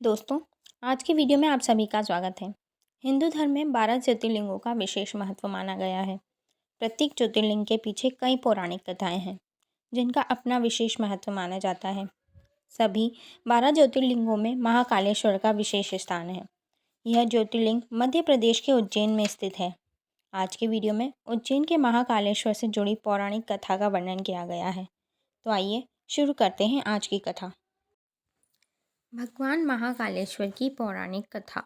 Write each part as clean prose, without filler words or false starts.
दोस्तों, आज की वीडियो में आप सभी का स्वागत है। हिंदू धर्म में 12 ज्योतिर्लिंगों का विशेष महत्व माना गया है। प्रत्येक ज्योतिर्लिंग के पीछे कई पौराणिक कथाएं हैं, जिनका अपना विशेष महत्व माना जाता है। सभी 12 ज्योतिर्लिंगों में महाकालेश्वर का विशेष स्थान है। यह ज्योतिर्लिंग मध्य प्रदेश के उज्जैन में स्थित है। आज के वीडियो में उज्जैन के महाकालेश्वर से जुड़ी पौराणिक कथा का वर्णन किया गया है। तो आइए शुरू करते हैं आज की कथा। भगवान महाकालेश्वर की पौराणिक कथा।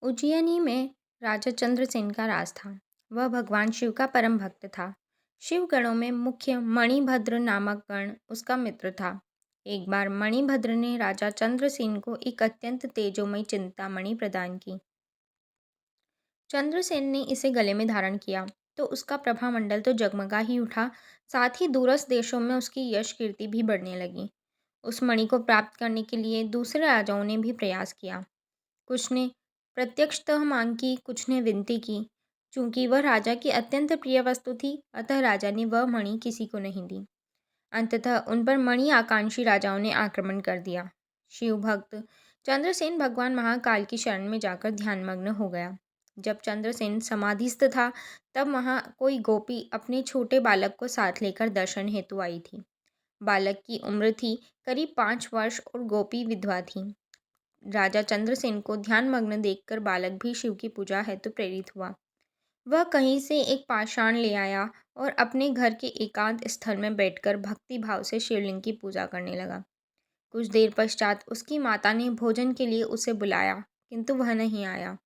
उज्जैनी में राजा चंद्रसेन का राज था। वह भगवान शिव का परम भक्त था। शिव गणों में मुख्य मणिभद्र नामक गण उसका मित्र था। एक बार मणिभद्र ने राजा चंद्रसेन को एक अत्यंत तेजोमयी चिंतामणि प्रदान की। चंद्रसेन ने इसे गले में धारण किया तो उसका प्रभामंडल तो जगमगा ही उठा, साथ ही दूरस्थ देशों में उसकी यश कीर्ति भी बढ़ने लगी। उस मणि को प्राप्त करने के लिए दूसरे राजाओं ने भी प्रयास किया। कुछ ने प्रत्यक्षतः मांग की, कुछ ने विनती की। चूंकि वह राजा की अत्यंत प्रिय वस्तु थी, अतः राजा ने वह मणि किसी को नहीं दी। अंततः उन पर मणि आकांक्षी राजाओं ने आक्रमण कर दिया। शिव भक्त चंद्रसेन भगवान महाकाल की शरण में जाकर ध्यानमग्न हो गया। जब चंद्रसेन समाधिस्थ था, तब वहां कोई गोपी अपने छोटे बालक को साथ लेकर दर्शन हेतु आई थी। बालक की उम्र थी करीब 5 वर्ष और गोपी विधवा थी। राजा चंद्रसेन को ध्यानमग्न देखकर बालक भी शिव की पूजा हेतु प्रेरित हुआ। वह कहीं से एक पाषाण ले आया और अपने घर के एकांत स्थल में बैठकर भक्ति भाव से शिवलिंग की पूजा करने लगा। कुछ देर पश्चात उसकी माता ने भोजन के लिए उसे बुलाया, किंतु वह नहीं आया।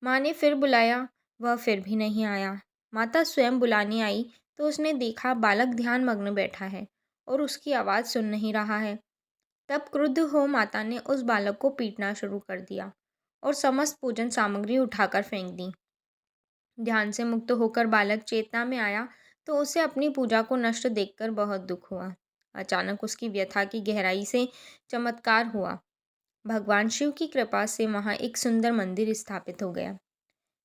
माँ ने फिर बुलाया, वह फिर भी नहीं आया। माता स्वयं बुलाने आई तो उसने देखा बालक ध्यानमग्न बैठा है और उसकी आवाज़ सुन नहीं रहा है। तब क्रुद्ध हो माता ने उस बालक को पीटना शुरू कर दिया और समस्त पूजन सामग्री उठाकर फेंक दी। ध्यान से मुक्त होकर बालक चेतना में आया तो उसे अपनी पूजा को नष्ट देखकर बहुत दुख हुआ। अचानक उसकी व्यथा की गहराई से चमत्कार हुआ। भगवान शिव की कृपा से वहाँ एक सुंदर मंदिर स्थापित हो गया।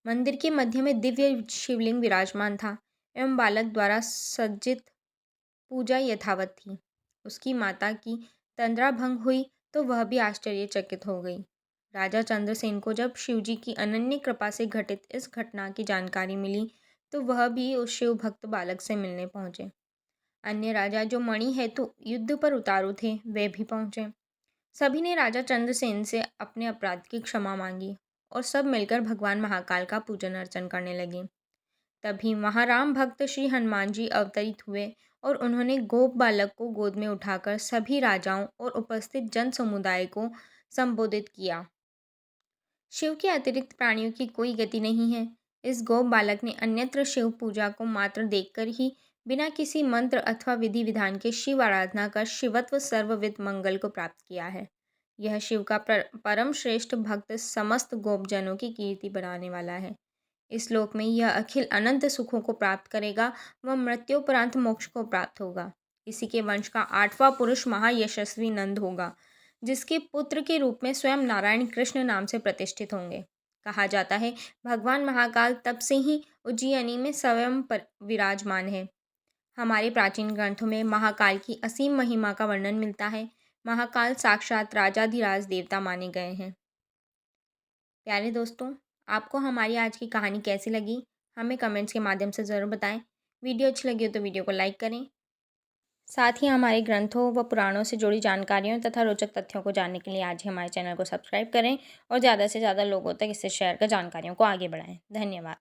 मंदिर के मध्य में दिव्य शिवलिंग विराजमान था एवं बालक द्वारा सज्जित पूजा यथावत थी। उसकी माता की तंद्रा भंग हुई तो वह भी आश्चर्यचकित हो गई। राजा चंद्रसेन को जब शिवजी की अनन्य कृपा से घटित इस घटना की जानकारी मिली तो वह भी उस शिव भक्त बालक से मिलने पहुंचे। अन्य राजा जो मणि हेतु युद्ध पर उतारू थे, वे भी पहुंचे। सभी ने राजा चंद्रसेन से अपने अपराध की क्षमा मांगी और सब मिलकर भगवान महाकाल का पूजन अर्चन करने लगे। तभी महाराम भक्त श्री हनुमान जी अवतरित हुए और उन्होंने गोप बालक को गोद में उठाकर सभी राजाओं और उपस्थित जन समुदाय को संबोधित किया। शिव के अतिरिक्त प्राणियों की कोई गति नहीं है। इस गोप बालक ने अन्यत्र शिव पूजा को मात्र देखकर ही बिना किसी मंत्र अथवा विधि विधान के शिव आराधना कर शिवत्व सर्वविध मंगल को प्राप्त किया है। यह शिव का परम श्रेष्ठ भक्त समस्त गोपजनों की कीर्ति बढ़ाने वाला है। इस लोक में यह अखिल अनंत सुखों को प्राप्त करेगा व मृत्योपरांत मोक्ष को प्राप्त होगा। इसी के वंश का 8वां पुरुष महायशस्वी नंद होगा, जिसके पुत्र के रूप में स्वयं नारायण कृष्ण नाम से प्रतिष्ठित होंगे। कहा जाता है भगवान महाकाल तब से ही उज्जैनी में स्वयं पर विराजमान है। हमारे प्राचीन ग्रंथों में महाकाल की असीम महिमा का वर्णन मिलता है। महाकाल साक्षात राजाधिराज देवता माने गए हैं। प्यारे दोस्तों, आपको हमारी आज की कहानी कैसी लगी, हमें कमेंट्स के माध्यम से ज़रूर बताएं। वीडियो अच्छी लगी हो तो वीडियो को लाइक करें। साथ ही हमारे ग्रंथों व पुराणों से जुड़ी जानकारियों तथा रोचक तथ्यों को जानने के लिए आज ही हमारे चैनल को सब्सक्राइब करें और ज़्यादा से ज़्यादा लोगों तक इससे शेयर कर जानकारियों को आगे बढ़ाएं। धन्यवाद।